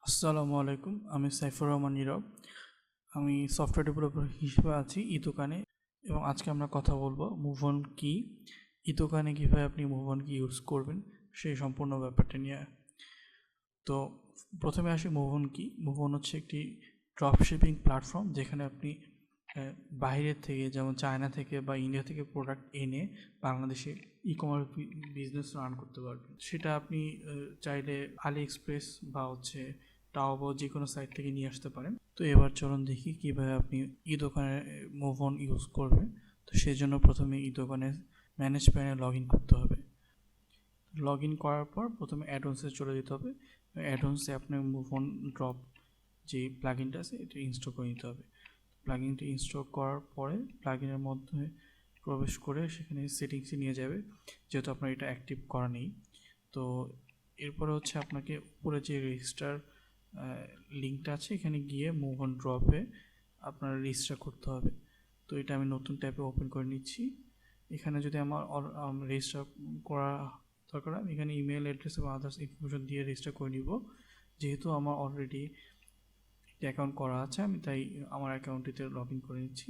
আসসালামু আলাইকুম, আমি সাইফুর রহমান নীরব। আমি সফটওয়্যার ডেভেলপার হিসেবে আছি ইদোকানে, এবং আজকে আমরা কথা বলবো মুভ অন কি, ইদোকানে কীভাবে আপনি মুভ অন কি ইউজ করবেন সেই সম্পূর্ণ ব্যাপারটা নিয়ে। তো প্রথমে আসি মুভ অন কি। মুভ অন হচ্ছে একটি ড্রপ শিপিং প্ল্যাটফর্ম, যেখানে আপনি বাইরের থেকে, যেমন চায়না থেকে বা ইন্ডিয়া থেকে প্রোডাক্ট এনে বাংলাদেশে ই কমার্স বিজনেস রান করতে পারবেন। সেটা আপনি চাইলে আলি এক্সপ্রেস বা তাওবা যে কোনো সাইট থেকে নিয়ে আসতে পারেন। তো এবার চলুন দেখি কীভাবে আপনি ই দোকানে মুভ অন ইউজ করবেন। তো সেই জন্য প্রথমে ই দোকানের ম্যানেজ প্যানে লগ ইন করতে হবে। লগ ইন করার পর প্রথমে অ্যাডভান্সে চলে যেতে হবে। অ্যাডভান্সে আপনার মুভ অন ড্রপ যে প্লাগইনটা আছে এটা ইনস্টল করে নিতে হবে। প্লাগইনটি ইনস্টল করার পরে প্লাগইনের মধ্যে প্রবেশ করে সেখানে সেটিংসে নিয়ে যাবে, যেহেতু আপনার এটা অ্যাক্টিভ করা নেই। তো এরপরে আপনাকে উপরে যে রেজিস্টার লিঙ্কটা আছে এখানে গিয়ে মুভ অন ড্রপে আপনার রেজিস্টার করতে হবে। তো এটা আমি নতুন ট্যাবে ওপেন করে নিচ্ছি। এখানে যদি আমার রেজিস্টার করা দরকার, আমি এখানে ইমেল অ্যাড্রেস এবং আদার্স ইনফরমেশন দিয়ে রেজিস্টার করে নিব। যেহেতু আমার অলরেডি একটা অ্যাকাউন্ট করা আছে, আমি তাই আমার অ্যাকাউন্টটিতে লগ ইন করে নিচ্ছি।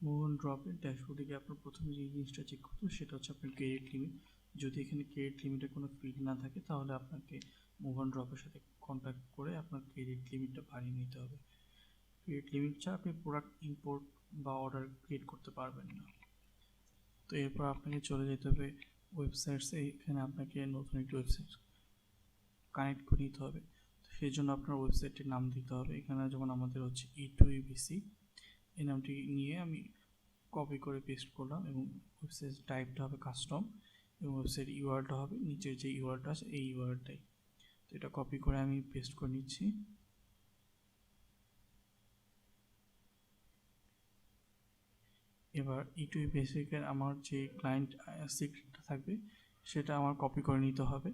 মুভ অন ড্রপের ড্যাশবোর্ডে গিয়ে আপনার প্রথমে যে জিনিসটা চেক করতে হবে সেটা হচ্ছে আপনার ক্রেডিট লিমিট। যদি এখানে ক্রেডিট লিমিটের কোনো ফিল্ড না থাকে, তাহলে আপনাকে মুভ অন ড্রপের সাথে কন্ট্যাক্ট করে আপনার ক্রেডিট লিমিটটা বাড়িয়ে নিতে হবে। ক্রেডিট লিমিট ছাড়া আপনি প্রোডাক্ট ইম্পোর্ট বা অর্ডার ক্রিয়েট করতে পারবেন না। তো এরপর আপনাকে চলে যেতে হবে ওয়েবসাইটসে। এখানে আপনাকে নতুন একটি ওয়েবসাইট কানেক্ট করে নিতে হবে। সেই জন্য আপনার ওয়েবসাইটটির নাম দিতে হবে। এখানে যেমন আমাদের হচ্ছে E2EBC, এই নামটি নিয়ে আমি কপি করে পেস্ট করলাম, এবং ওয়েবসাইট টাইপটা হবে কাস্টম, এবং ওয়েবসাইট ইউআরটা হবে নিচের যে ইউআরটা আছে এই ইউআরটাই। তো এটা কপি করে আমি পেস্ট করে নিচ্ছি। এবার E2 বেসিকের আমার যে ক্লায়েন্ট সিক্রেটটা থাকবে সেটা আমার কপি করে নিতে হবে।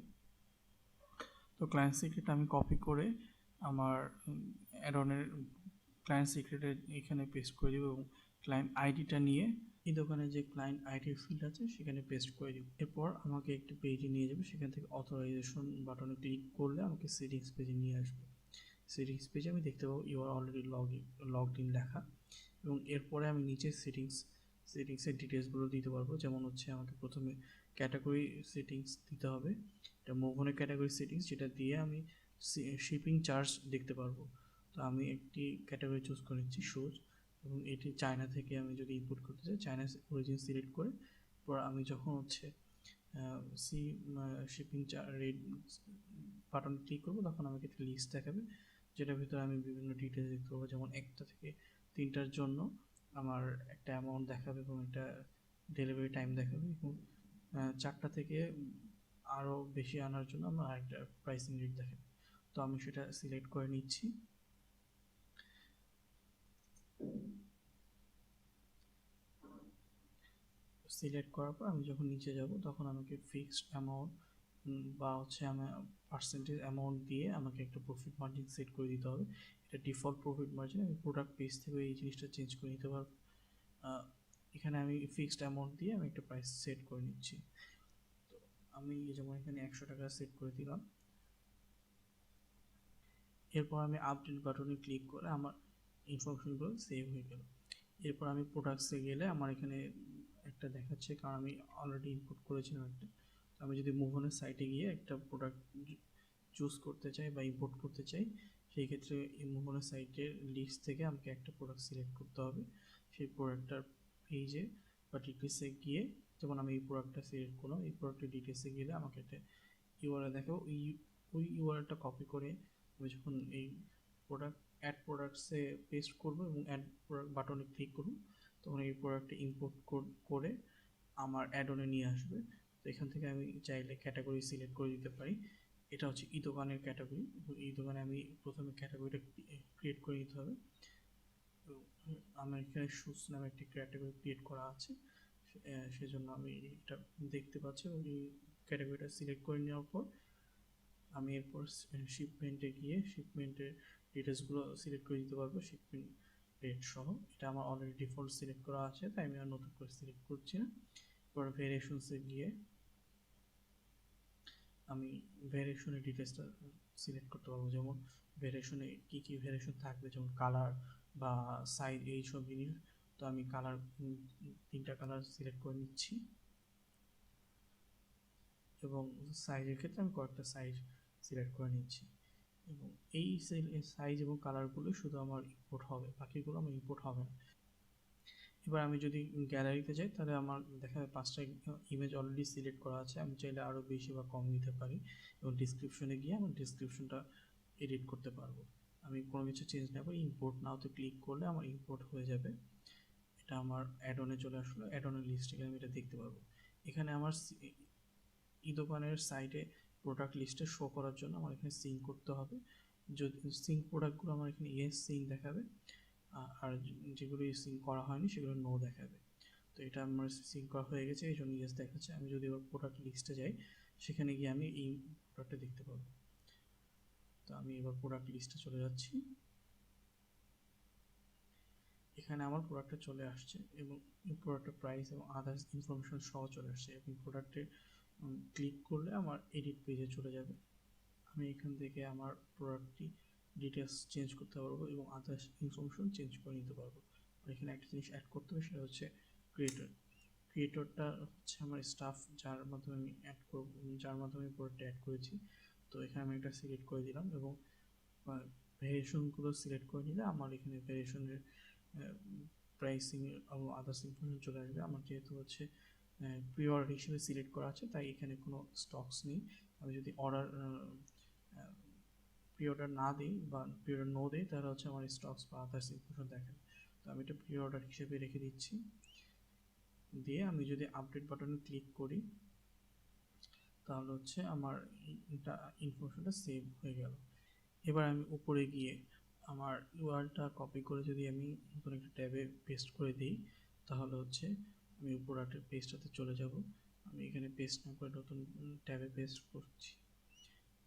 তো ক্লায়েন্ট সিক্রেট আমি কপি করে আমার অ্যাডনের ক্লায়েন্ট সিক্রেটে এখানে পেস্ট করে দেবো, এবং ক্লায়েন্ট আইডিটা নিয়ে এই দোকানে যে ক্লায়েন্ট আইডির ফিল্ড আছে সেখানে পেস্ট করে দিব। এরপর আমাকে একটি পেজে নিয়ে যাবে, সেখান থেকে অথরাইজেশন বাটনে ক্লিক করলে আমাকে সেটিংস পেজে নিয়ে আসবে। সেটিংস পেজে আমি দেখতে পাবো you are already logged in লেখা, এবং এরপরে আমি নিচে সেটিংসের ডিটেলসগুলো দিতে পারবো। যেমন আমাকে প্রথমে ক্যাটাগরি সেটিংস দিতে হবে। এটা মুভ অনের ক্যাটাগরি সেটিংস, যেটা দিয়ে আমি শিপিং চার্জ দেখতে পারবো। তো আমি একটি ক্যাটাগরি চুজ করে নিচ্ছি শুজ, এবং এটি চায়না থেকে আমি যদি ইম্পোর্ট করতে চাই চায়না অরিজিন সিলেক্ট করে পর আমি যখন শিপিং রেট বাটন ক্লিক করবো তখন আমাকে একটা লিস্ট দেখাবে, যেটার ভিতরে আমি বিভিন্ন ডিটেলস দেখতে পাবো। যেমন 1টা থেকে 3টার জন্য আমার একটা অ্যামাউন্ট দেখাবে এবং একটা ডেলিভারি টাইম দেখাবে, এবং 4টা থেকে আরও বেশি আনার জন্য আমার আরেকটা প্রাইসিং রেট দেখাবে। তো আমি সেটা সিলেক্ট করে নিচ্ছি। সিলেক্ট করার পর আমি যখন নিচে যাব তখন আমাকে ফিক্সড অ্যামাউন্ট বা আমার পার্সেন্টেজ অ্যামাউন্ট দিয়ে আমাকে একটা প্রফিট মার্জিন সেট করে দিতে হবে। এটা ডিফল্ট প্রফিট মার্জিন, আমি প্রোডাক্ট পেজ থেকে এই জিনিসটা চেঞ্জ করে নিতে পারবো। এখানে আমি ফিক্সড অ্যামাউন্ট দিয়ে আমি একটা প্রাইস সেট করে নিচ্ছি। তো আমি যেমন এখানে 100 টাকা সেট করে দিলাম। এরপর আমি আপডেট বাটনে ক্লিক করে আমার ইনফরমেশনগুলো সেভ হয়ে গেল। এরপর আমি প্রোডাক্টসে গেলে আমার এখানে একটা দেখাচ্ছে, কারণ আমি অলরেডি ইম্পোর্ট করেছিলাম একটা। আমি যদি মুভ অনের সাইটে গিয়ে একটা প্রোডাক্ট চুজ করতে চাই বা ইম্পোর্ট করতে চাই, সেই ক্ষেত্রে এই মুভ অনের সাইটের লিস্ট থেকে আমাকে একটা প্রোডাক্ট সিলেক্ট করতে হবে। সেই প্রোডাক্টটার পেজে বা ডিটেলসে গিয়ে, যেমন আমি এই প্রোডাক্টটা সিলেক্ট করলাম, এই প্রোডাক্টের ডিটেলসে গেলে আমাকে একটা ইউআরএল দেখাবো। ওই ইউআরএলটা কপি করে আমি যখন এই অ্যাড প্রোডাক্টসে পেস্ট করবো এবং অ্যাড প্রোডাক্ট বাটনে ক্লিক করব, তখন এই প্রোডাক্টটা ইম্পোর্ট করে আমার অ্যাডনে নিয়ে আসবে। তো এখান থেকে আমি চাইলে ক্যাটাগরি সিলেক্ট করে দিতে পারি। এটা হচ্ছে ই দোকানের ক্যাটাগরি, এবং এই দোকানে আমি প্রথমে ক্যাটাগরিটা ক্রিয়েট করে নিতে হবে। তো আমার এখানে শুজ নামে একটি ক্যাটাগরি ক্রিয়েট করা আছে, সেজন্য আমি এটা দেখতে পাচ্ছি। এবং এই ক্যাটাগরিটা সিলেক্ট করে নেওয়ার পর আমি এরপর শিপমেন্টে গিয়ে শিপমেন্টের ডিটেলসগুলো সিলেক্ট করে দিতে পারবো, শিপমেন্ট রেট সহ। এটা আমার অলরেডি ডিফল্ট সিলেক্ট করা আছে, তাই আমি আর নতুন করে সিলেক্ট করছি না। এরপর ভেরিয়েশনসে গিয়ে আমি ভ্যারিয়েশনের ডিটেলসটা সিলেক্ট করতে পারবো, যেমন ভ্যারিয়েশনে কী কী ভ্যারিয়েশন থাকবে, যেমন কালার বা সাইজ, এইসব জিনিস। তো আমি কালার 3টা কালার সিলেক্ট করে নিচ্ছি, এবং সাইজের ক্ষেত্রে আমি কয়েকটা সাইজ সিলেক্ট করে নিচ্ছি, এবং এই সাইজ এবং কালারগুলো শুধু আমার ইম্পোর্ট হবে, বাকিগুলো আমার ইম্পোর্ট হবে না। এবার আমি যদি গ্যালারিতে যাই, তাহলে আমার দেখা যায় 5টা ইমেজ অলরেডি সিলেক্ট করা আছে। আমি চাইলে আরও বেশি বা কম দিতে পারি, এবং ডিসক্রিপশনে গিয়ে আমার ডিসক্রিপশনটা এডিট করতে পারবো। আমি কোনো কিছু চেঞ্জ না করে ইম্পোর্ট নাওতে ক্লিক করলে আমার ইম্পোর্ট হয়ে যাবে। এটা আমার অ্যাড অনে চলে আসলো, অ্যাড অনের লিস্ট থেকে আমি এটা দেখতে পারবো। এখানে আমার দোকানের সাইটে প্রোডাক্ট লিস্টে শো করার জন্য আমার এখানে সিঙ্ক করতে হবে। যদি সিঙ্ক প্রোডাক্টগুলো আমার এখানে ইয়েস সিঙ্ক দেখাবে, আর যেগুলো সিঙ্ক করা হয়নি সেগুলো নো দেখাবে। তো এটা আমার সিঙ্ক করা হয়ে গেছে, এই জন্য ইয়েস দেখাচ্ছে। আমি যদি এবার প্রোডাক্ট লিস্টে যাই, সেখানে গিয়ে আমি এই প্রোডাক্টটা দেখতে পাবো। তো আমি এবার প্রোডাক্ট লিস্টে চলে যাচ্ছি, এখানে আমার প্রোডাক্টটা চলে আসছে, এবং এই প্রোডাক্টের প্রাইস এবং আদার্স ইনফরমেশন সহ চলে আসছে। এবং প্রোডাক্টে ক্লিক করলে আমার এডিট পেজে চলে যাবে। আমি এখান থেকে আমার প্রোডাক্টটি ডিটেলস চেঞ্জ করতে পারবো এবং আদার্স ইনফরমেশন চেঞ্জ করে নিতে পারবো। আর এখানে একটা জিনিস অ্যাড করতে হবে, সেটা হচ্ছে ক্রিয়েটর। ক্রিয়েটরটা হচ্ছে আমার স্টাফ, যার মাধ্যমে আমি অ্যাড করব, যার মাধ্যমে আমি প্রোডাক্টটা অ্যাড করেছি। তো এখানে আমি একটা সিলেক্ট করে দিলাম, এবং ভ্যারিয়েশনগুলো সিলেক্ট করে নিলে আমার এখানে ভ্যারিয়েশনের প্রাইসিং এবং আদার্স ইনফরমেশন চলে আসবে। আমার যেহেতু হচ্ছে প্রি অর্ডার হিসেবে সিলেক্ট করা আছে, তাই এখানে কোনো স্টকস নেই। আমি যদি অর্ডার প্রি অর্ডার না দিই বা প্রি অর্ডার নো দিই, তাহলে হচ্ছে আমার স্টকস বা আদার্স ইনফরমেশন দেখেন। তো আমি এটা প্রি অর্ডার হিসেবে রেখে দিচ্ছি। দিয়ে আমি যদি আপডেট বাটনে ক্লিক করি, তাহলে হচ্ছে আমার এটা ইনফরমেশনটা সেভ হয়ে গেল। এবার আমি উপরে গিয়ে আমার ইউআরটা কপি করে যদি আমি নতুন একটা ট্যাবে পেস্ট করে দিই, তাহলে হচ্ছে আমি প্রোডাক্টের পেজটাতে চলে যাব। আমি এখানে পেস্ট না করে নতুন ট্যাবে পেস্ট করছি।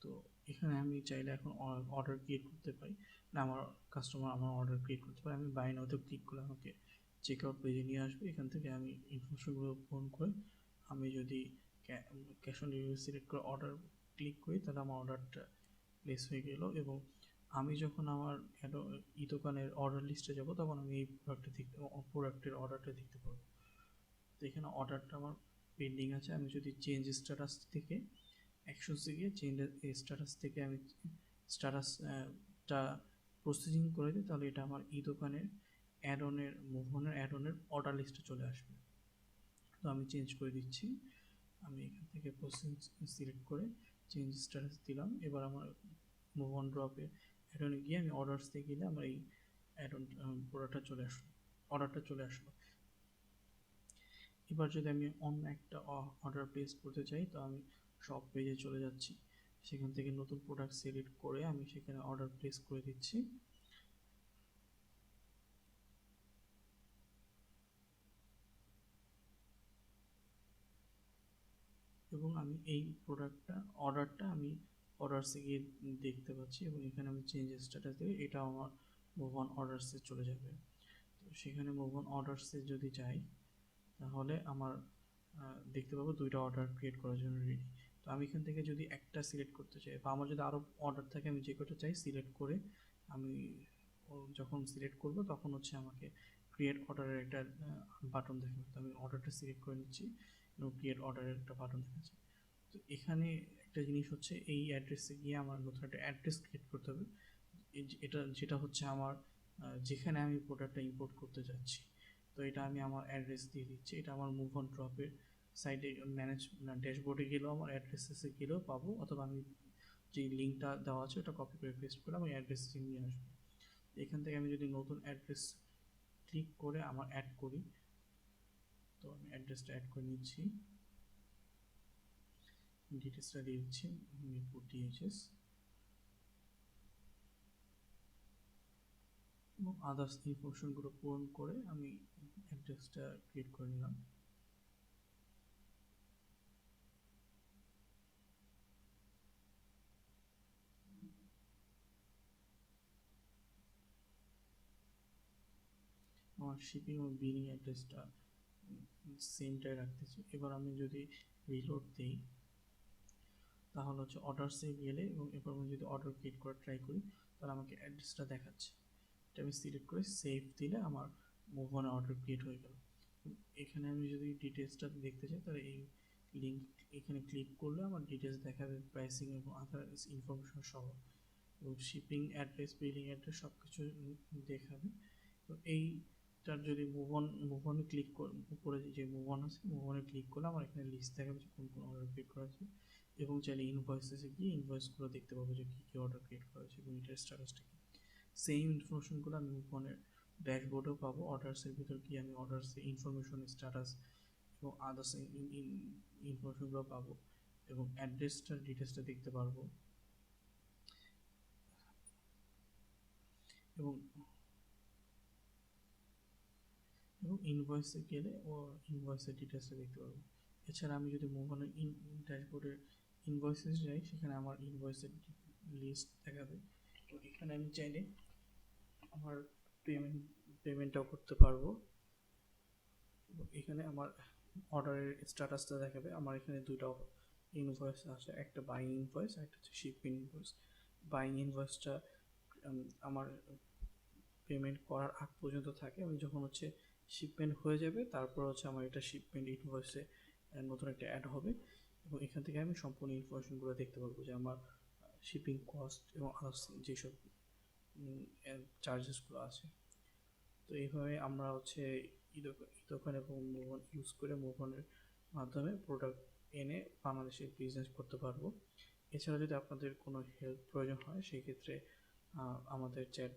তো এখানে আমি চাইলে এখন অর্ডার ক্রিয়েট করতে পারি, না আমার কাস্টমার আমার অর্ডার ক্রিয়েট করতে পারে। আমি বাই নাওতে ক্লিক করলে আমাকে চেক আউট পেজে নিয়ে আসবে। এখান থেকে আমি ইনফরমেশনগুলো পূরণ করে আমি যদি ক্যাশ অন ডেলিভারি সিলেক্ট করে অর্ডার ক্লিক করি, তাহলে আমার অর্ডারটা প্লেস হয়ে গেল। এবং আমি যখন আমার দোকানের অর্ডার লিস্টে যাব, তখন আমি এই প্রোডাক্টের অর্ডারটা দেখতে পাবো। তো এখানে অর্ডারটা আমার পেন্ডিং আছে। আমি যদি চেঞ্জ স্ট্যাটাস থেকে অ্যাকশনসে গিয়ে চেঞ্জ স্ট্যাটাস থেকে আমি স্ট্যাটাসটা প্রসেসিং করে দিই, তাহলে এটা আমার দোকানের মুভঅনের অ্যাড অনের অর্ডার লিস্টে চলে আসবে। তো আমি চেঞ্জ করে দিচ্ছি। আমি এখান থেকে প্রসেসিং সিলেক্ট করে চেঞ্জ স্ট্যাটাস দিলাম। এবার আমার মুভঅন ড্রপে অ্যাড অনে গিয়ে আমি অর্ডারসে গেলে আমার এই অ্যাড অন অর্ডারটা চলে আসলো। এবার যদি আমি অন্য একটা অর্ডার প্লেস করতে চাই, তো আমি শপ পেজে চলে যাচ্ছি, সেখান থেকে নতুন প্রোডাক্ট সিলেক্ট করে আমি সেখানে অর্ডার প্লেস করে দিচ্ছি। এবং আমি এই অর্ডারটা আমি অর্ডারসে গিয়ে দেখতে পাচ্ছি, এবং এখানে আমি চেঞ্জ স্ট্যাটাস দিলে এটা আমার মুভঅন অর্ডারসে চলে যাবে। তো সেখানে মুভঅন অর্ডারসে যদি যাই, তাহলে আমার দেখতে পাবো 2টা অর্ডার ক্রিয়েট করার জন্য রেডি। তো আমি এখান থেকে যদি একটা সিলেক্ট করতে চাই, বা আমার যদি আরও অর্ডার থাকে, আমি যে কটা চাই সিলেক্ট করে আমি যখন সিলেক্ট করব, তখন হচ্ছে আমাকে ক্রিয়েট অর্ডারের একটা বাটন দেখাবে। তো আমি অর্ডারটা সিলেক্ট করে নিচ্ছি, এবং ক্রিয়েট অর্ডারের একটা বাটন দেখাচ্ছে। তো এখানে একটা জিনিস হচ্ছে, এই অ্যাড্রেসে গিয়ে আমার নতুন একটা অ্যাড্রেস ক্রিয়েট করতে হবে। যেটা হচ্ছে আমার যেখানে আমি প্রোডাক্টটা ইম্পোর্ট করতে যাচ্ছি। তো এটা আমি আমার অ্যাড্রেস দিয়ে দিচ্ছি। এটা আমার মুভঅন ড্রপের সাইডে ড্যাশবোর্ডে গেলেও আমার অ্যাড্রেসে গেলেও পাবো, অথবা আমি যে লিঙ্কটা দেওয়া আছে ওটা কপি করে পেস্ট করে আমার অ্যাড্রেসে নিয়ে আসবো। এখান থেকে আমি যদি নতুন অ্যাড্রেস ক্লিক করে আমার অ্যাড করি, তো আমি অ্যাড্রেসটা অ্যাড করে নিচ্ছি, ডিটেলসটা দিয়ে দিচ্ছি, মিরপুর DHS, এবং আদার্স ইনফরমেশনগুলো পূরণ করে আমি অ্যাড্রেসটা ক্রিয়েট করে নিলাম। আমার শিপিং ও বিলিং অ্যাড্রেসটা সেমটাই রাখতেছি। এবার আমি যদি রিলোড দিই, তাহলে হচ্ছে অর্ডারসে গেলে এবং এরপর আমি যদি অর্ডার ক্রিয়েট করা ট্রাই করি তাহলে আমাকে অ্যাড্রেসটা দেখাচ্ছে। এটা আমি সিলেক্ট করে সেভ দিলে আমার মুভ অন অর্ডার ক্রিয়েট হয়ে গেল। এখানে আমি যদি ডিটেলসটা দেখতে চাই তাহলে এই লিঙ্ক এখানে ক্লিক করলে আমার ডিটেলস দেখাবে, প্রাইসিং এবং আদার ইনফরমেশন সহ, এবং শিপিং অ্যাড্রেস, বিলিং অ্যাড্রেস সব কিছু দেখাবে। তো এইটার যদি মুভ অনে ক্লিক করে যে মুভ অন আছে, মুভ অনে ক্লিক করলে আমার এখানে লিস্ট দেখাবে যে কোন কোন অর্ডার ক্রিয়েট করা হয়েছে, এবং চাইলে ইনভয়েসেসে গিয়ে ইনভয়েসগুলো দেখতে পাবো যে কী কী অর্ডার ক্রিয়েট করা হয়েছে এবং এটার স্ট্যাটাসটা কী। সেম ইনফরমেশনগুলো আমি মুভ অনের ড্যাশবোর্ডেও পাবো। অর্ডার্সের ভিতর গিয়ে আমি অর্ডার্সের ইনফরমেশন, স্ট্যাটাস এবং আদার্স ইনফরমেশনগুলো পাবো, এবং অ্যাড্রেসটার ডিটেলসটা দেখতে পারবো, এবং ইনভয়েসে গেলে ও ইনভয়েসের ডিটেলসটা দেখতে পারবো। এছাড়া আমি যদি মুভ অনের ড্যাশবোর্ডের ইনভয়েসেস যাই, সেখানে আমার ইনভয়েসের লিস্ট দেখাবে, তো এখানে আমি চাইলে আমার পেমেন্টটাও করতে পারবো। এখানে আমার অর্ডারের স্ট্যাটাসটা দেখাবে। আমার এখানে দুটো ইনভয়েস আছে, একটা বাইং ইনভয়েস আর একটা হচ্ছে শিপিং ইনভয়েস। বাইং ইনভয়েসটা আমার পেমেন্ট করার আগ পর্যন্ত থাকে, আমি যখন হচ্ছে শিপমেন্ট হয়ে যাবে তারপর হচ্ছে আমার এটা শিপমেন্ট ইনভয়েসে নতুন একটা অ্যাড হবে, এবং এখান থেকে আমি সম্পূর্ণ ইনফরমেশনগুলো দেখতে পারবো যে আমার শিপিং কস্ট এবং আদার্স যেসব চার্জেসগুলো আছে। তো এইভাবে আমরা হচ্ছে ইদোকান এবং মুভঅন ইউজ করে মুভঅনের মাধ্যমে প্রোডাক্ট এনে বাংলাদেশে বিজনেস করতে পারবো। এছাড়া যদি আপনাদের কোনো হেল্প প্রয়োজন হয় সেক্ষেত্রে আমাদের চ্যাট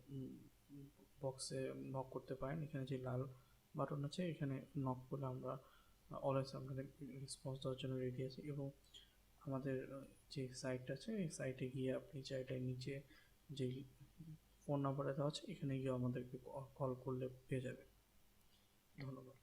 বক্সে নক করতে পারেন। এখানে যে লাল বাটন আছে এখানে নক করলে আমরা অলওয়েজ আপনাদের রেসপন্স দেওয়ার জন্য রেডি আছি, এবং আমাদের যে সাইটটা আছে এই সাইটে গিয়ে আপনি চাইলে নিচে যে ফোন নাম্বারটা দেওয়া আছে এখানে গিয়ে আমাদেরকে কল করলে পেয়ে যাবে। ধন্যবাদ।